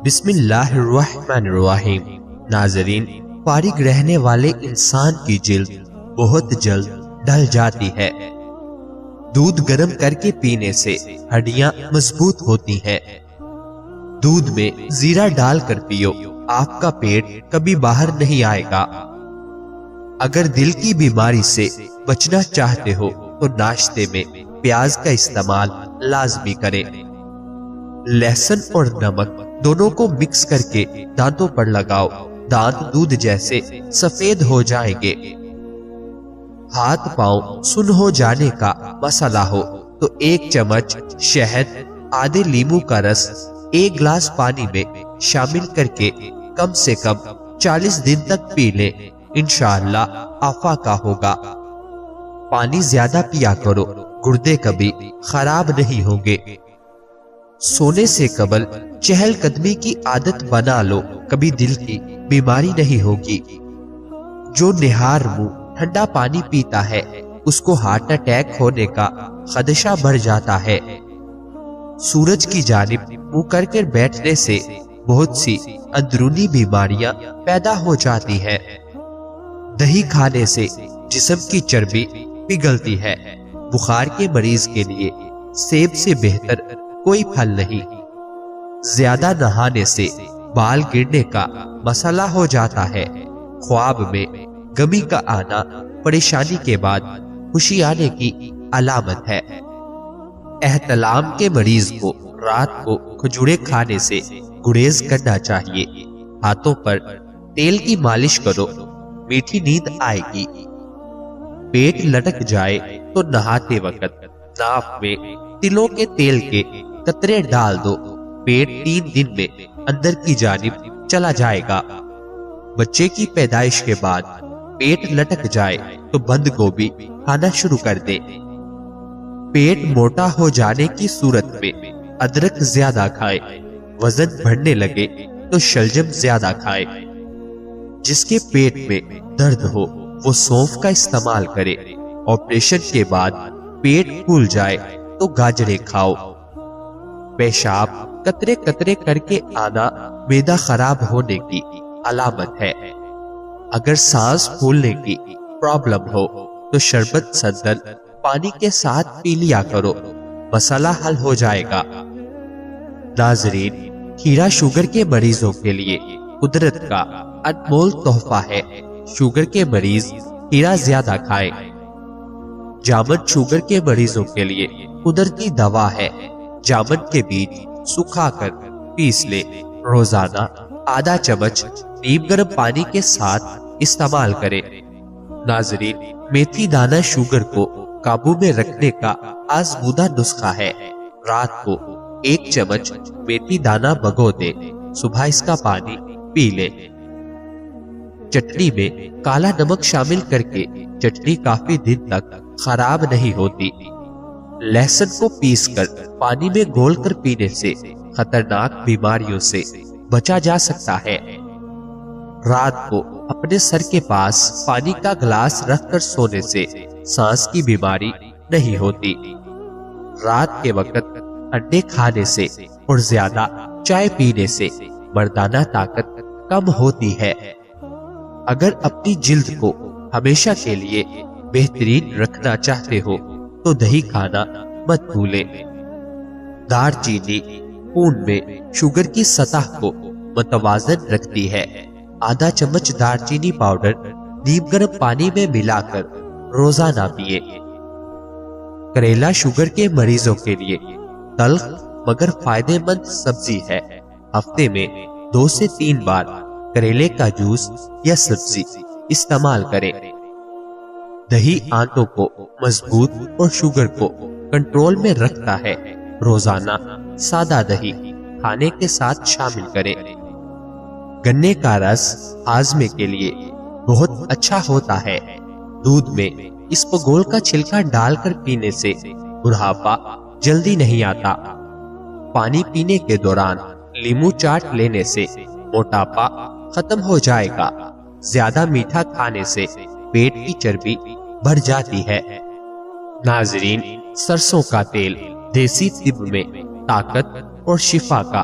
بسم اللہ الرحمن الرحیم۔ ناظرین، فارغ رہنے والے انسان کی جلد بہت جلد ڈھل جاتی ہے۔ دودھ گرم کر کے پینے سے ہڈیاں مضبوط ہوتی ہیں۔ دودھ میں زیرہ ڈال کر پیو، آپ کا پیٹ کبھی باہر نہیں آئے گا۔ اگر دل کی بیماری سے بچنا چاہتے ہو تو ناشتے میں پیاز کا استعمال لازمی کریں۔ لہسن اور نمک دونوں کو مکس کر کے دانتوں پر لگاؤ، دانت دودھ جیسے سفید ہو جائیں گے۔ ہاتھ پاؤں سن ہو جانے کا مسئلہ ہو تو 1 چمچ شہد، آدھے لیمو کا رس 1 گلاس پانی میں شامل کر کے کم سے کم 40 دن تک پی لیں، انشاءاللہ آفاقہ ہوگا۔ پانی زیادہ پیا کرو، گردے کبھی خراب نہیں ہوں گے۔ سونے سے قبل چہل قدمی کی عادت بنا لو، کبھی دل کی بیماری نہیں ہوگی۔ جو نہار منہ ٹھنڈا پانی پیتا ہے اس کو ہارٹ اٹیک ہونے کا خدشہ بڑھ جاتا ہے۔ سورج کی جانب منہ کر کے بیٹھنے سے بہت سی اندرونی بیماریاں پیدا ہو جاتی ہیں۔ دہی کھانے سے جسم کی چربی پگھلتی ہے۔ بخار کے مریض کے لیے سیب سے بہتر کوئی پھل نہیں۔ زیادہ نہانے سے بال گرنے کا مسئلہ ہو جاتا ہے۔ خواب میں غمی کا آنا پریشانی کے بعد خوشی آنے کی علامت ہے۔ احتلام کے مریض کو رات کو کھجورے کھانے سے گریز کرنا چاہیے۔ ہاتھوں پر تیل کی مالش کرو، میٹھی نیند آئے گی۔ پیٹ لٹک جائے تو نہاتے وقت ناف میں تلوں کے تیل کے قطرے ڈال دو، پیٹ 3 دن میں اندر کی جانب چلا جائے گا۔ بچے کی پیدائش کے بعد پیٹ لٹک جائے تو بند گوبھی کھانا شروع کر دے۔ پیٹ موٹا ہو جانے کی صورت میں ادرک زیادہ کھائے۔ وزن بڑھنے لگے تو شلجم زیادہ کھائے۔ جس کے پیٹ میں درد ہو وہ سونف کا استعمال کرے۔ آپریشن کے بعد پیٹ پھول جائے تو گاجریں کھاؤ۔ پیشاب قطرے قطرے کر کے آنا معدہ خراب ہونے کی علامت ہے۔ اگر سانس پھولنے کی پرابلم ہو تو شربت سندل پانی کے ساتھ پی لیا کرو، مسئلہ حل ہو جائے گا۔ ناظرین، کھیرا شوگر کے مریضوں کے لیے قدرت کا انمول تحفہ ہے۔ شوگر کے مریض کھیرا زیادہ کھائیں۔ جامن شوگر کے مریضوں کے لیے قدرتی دوا ہے۔ جامن کے بیج سکھا کر پیس لے، روزانہ آدھا چمچ نیم گرم پانی کے ساتھ استعمال کرے۔ ناظرین، میتھی دانہ شوگر کو قابو میں رکھنے کا آزمودہ نسخہ ہے۔ رات کو 1 چمچ میتھی دانہ بھگو دے، صبح اس کا پانی پی لے۔ چٹنی میں کالا نمک شامل کر کے چٹنی کافی دن تک خراب نہیں ہوتی۔ لہسن کو پیس کر پانی میں گھول کر پینے سے خطرناک بیماریوں سے بچا جا سکتا ہے۔ رات کو اپنے سر کے پاس پانی کا گلاس رکھ کر سونے سے سانس کی بیماری نہیں ہوتی۔ رات کے وقت انڈے کھانے سے اور زیادہ چائے پینے سے مردانہ طاقت کم ہوتی ہے۔ اگر اپنی جلد کو ہمیشہ کے لیے بہترین رکھنا چاہتے ہو تو دہی کھانا مت بھولیں۔ دار چینی خون میں شوگر کی سطح کو متوازن رکھتی ہے۔ آدھا چمچ دار چینی پاؤڈر نیم گرم پانی میں ملا کر روزانہ پیے۔ کریلا شوگر کے مریضوں کے لیے تلخ مگر فائدہ مند سبزی ہے۔ ہفتے میں 2 سے 3 بار کریلے کا جوس یا سبزی استعمال کریں۔ دہی آنتوں کو مضبوط اور شوگر کو کنٹرول میں رکھتا ہے۔ روزانہ سادہ دہی کھانے کے ساتھ شامل کریں۔ گنے کا رس ہاضمے کے لیے بہت اچھا ہوتا ہے۔ دودھ میں اسپغول کا چھلکا ڈال کر پینے سے بڑھاپا جلدی نہیں آتا۔ پانی پینے کے دوران لیمو چاٹ لینے سے موٹاپا ختم ہو جائے گا۔ زیادہ میٹھا کھانے سے پیٹ کی چربی بڑھ جاتی ہے۔ ناظرین، سرسوں کا تیل دیسی طب میں طاقت اور شفا کا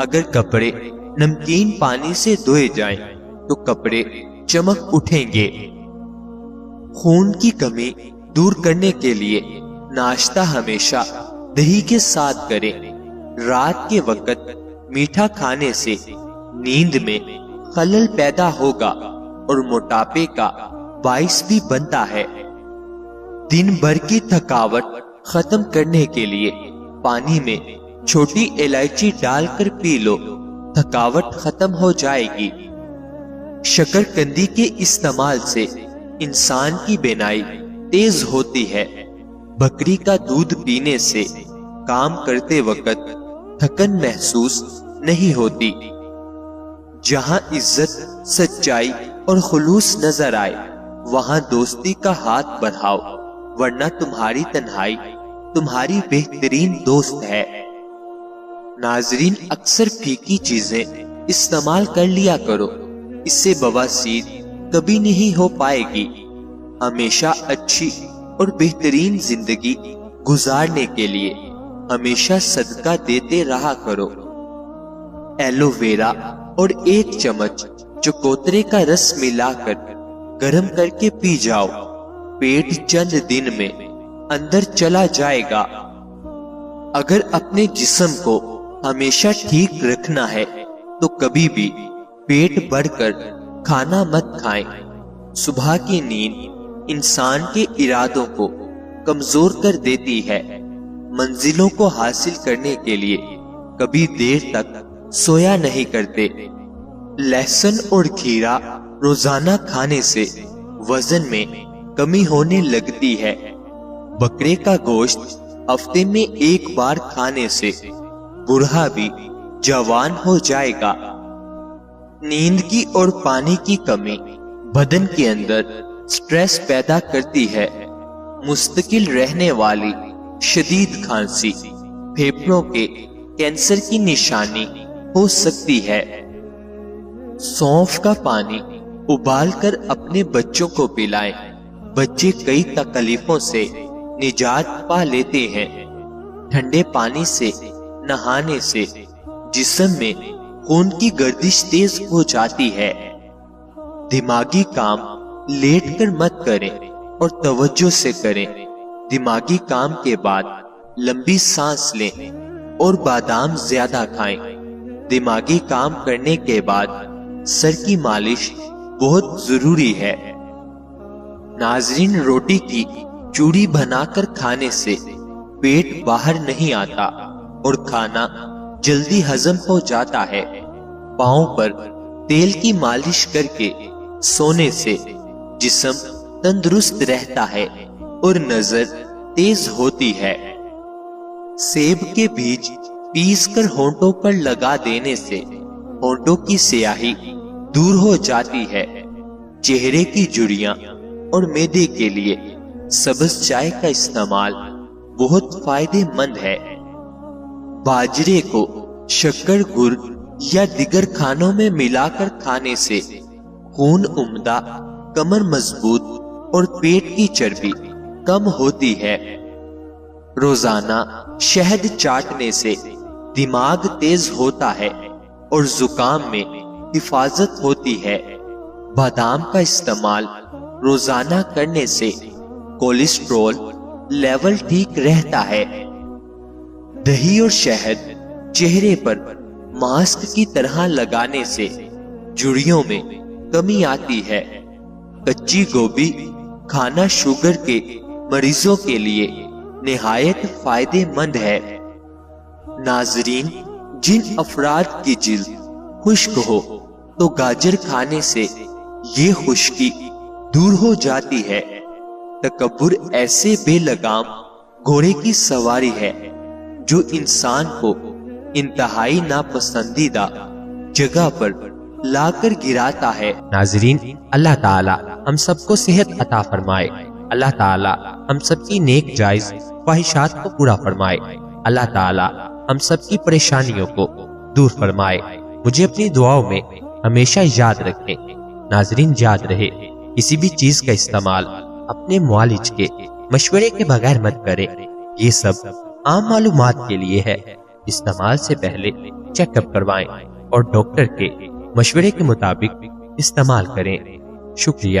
اگر کپڑے نمکین پانی سے دھوئے جائیں تو کپڑے چمک اٹھیں گے۔ خون کی کمی دور کرنے کے لیے ناشتہ ہمیشہ دہی کے ساتھ کریں۔ رات کے وقت میٹھا کھانے سے نیند میں خلل پیدا ہوگا اور موٹاپے کا باعث بھی بنتا ہے۔ دن بھر کی تھکاوٹ ختم کرنے کے لیے پانی میں چھوٹی الائچی ڈال کر پی لو، تھکاوٹ ختم ہو جائے گی۔ شکرکندی کے استعمال سے انسان کی بینائی تیز ہوتی ہے۔ بکری کا دودھ پینے سے کام کرتے وقت تھکن محسوس نہیں ہوتی۔ جہاں عزت، سچائی اور خلوص نظر آئے وہاں دوستی کا ہاتھ بڑھاؤ، ورنہ تمہاری تنہائی تمہاری بہترین دوست ہے۔ ناظرین، اکثر پھیکی چیزیں استعمال کر لیا کرو، اس سے بواسیر کبھی نہیں ہو پائے گی۔ ہمیشہ اچھی اور بہترین زندگی گزارنے کے لیے ہمیشہ صدقہ دیتے رہا کرو۔ ایلو ویرا اور 1 چمچ چکوترے کا رس ملا کر گرم کر کے پی جاؤ، پیٹ چند دن میں اندر چلا جائے گا۔ اگر اپنے جسم کو ہمیشہ ٹھیک رکھنا ہے تو کبھی بھی پیٹ بھر کر کھانا مت کھائیں۔ صبح کی نیند انسان کے ارادوں کو کمزور کر دیتی ہے۔ منزلوں کو حاصل کرنے کے لیے کبھی دیر تک سویا نہیں کرتے۔ لہسن اور کھیرا روزانہ کھانے سے وزن میں کمی ہونے لگتی ہے۔ بکرے کا گوشت ہفتے میں 1 بار کھانے سے بوڑھا بھی جوان ہو جائے گا۔ نیند کی اور پانی کی کمی بدن کے اندر سٹریس پیدا کرتی ہے۔ مستقل رہنے والی شدید کھانسی پھیپھڑوں کے کینسر کی نشانی ہو سکتی ہے۔ سونف کا پانی ابال کر اپنے بچوں کو پلائیں، بچے کئی تکلیفوں سے نجات پا لیتے ہیں۔ ٹھنڈے پانی سے نہانے سے جسم میں خون کی گردش تیز ہو جاتی ہے۔ دماغی کام لیٹ کر مت کریں اور توجہ سے کریں۔ دماغی کام کے بعد لمبی سانس لیں اور بادام زیادہ کھائیں۔ دماغی کام کرنے کے بعد سر کی مالش بہت ضروری ہے۔ ناظرین، روٹی کی چوری بنا کر کھانے سے پیٹ باہر نہیں آتا اور کھانا جلدی ہضم ہو جاتا ہے۔ پاؤں پر تیل کی مالش کر کے سونے سے جسم تندرست رہتا ہے اور نظر تیز ہوتی ہے۔ سیب کے بیج پیس کر ہونٹوں پر لگا دینے سے ہونٹوں کی سیاہی دور ہو جاتی ہے۔ چہرے کی جھریاں اور معدے کے لیے سبز چائے کا استعمال بہت فائدہ مند ہے۔ باجرے کو شکر، گڑ یا دیگر کھانوں میں ملا کر کھانے سے خون عمدہ، کمر مضبوط اور پیٹ کی چربی کم ہوتی ہے۔ روزانہ شہد چاٹنے سے دماغ تیز ہوتا ہے اور زکام میں حفاظت ہوتی ہے۔ بادام کا استعمال روزانہ کرنے سے کولیسٹرول لیول ٹھیک رہتا ہے۔ دہی اور شہد چہرے پر ماسک کی طرح لگانے سے جھریوں میں کمی آتی ہے۔ کچی گوبھی کھانا شوگر کے مریضوں کے لیے نہایت فائدہ مند ہے۔ ناظرین، جن افراد کی جلد خشک ہو تو گاجر کھانے سے یہ خشکی دور ہو جاتی ہے۔ تکبر ایسے بے لگام گھوڑے کی سواری ہے جو انسان کو انتہائی ناپسندیدہ جگہ پر لا کر گراتا ہے۔ ناظرین، اللہ تعالی ہم سب کو صحت عطا فرمائے۔ اللہ تعالی ہم سب کی نیک جائز خواہشات کو پورا فرمائے۔ اللہ تعالی ہم سب کی پریشانیوں کو دور فرمائے۔ مجھے اپنی دعاؤں میں ہمیشہ یاد رکھیں۔ ناظرین، یاد رہے کسی بھی چیز کا استعمال اپنے معالج کے مشورے کے بغیر مت کریں۔ یہ سب عام معلومات کے لیے ہے۔ استعمال سے پہلے چیک اپ کروائیں اور ڈاکٹر کے مشورے کے مطابق استعمال کریں۔ شکریہ۔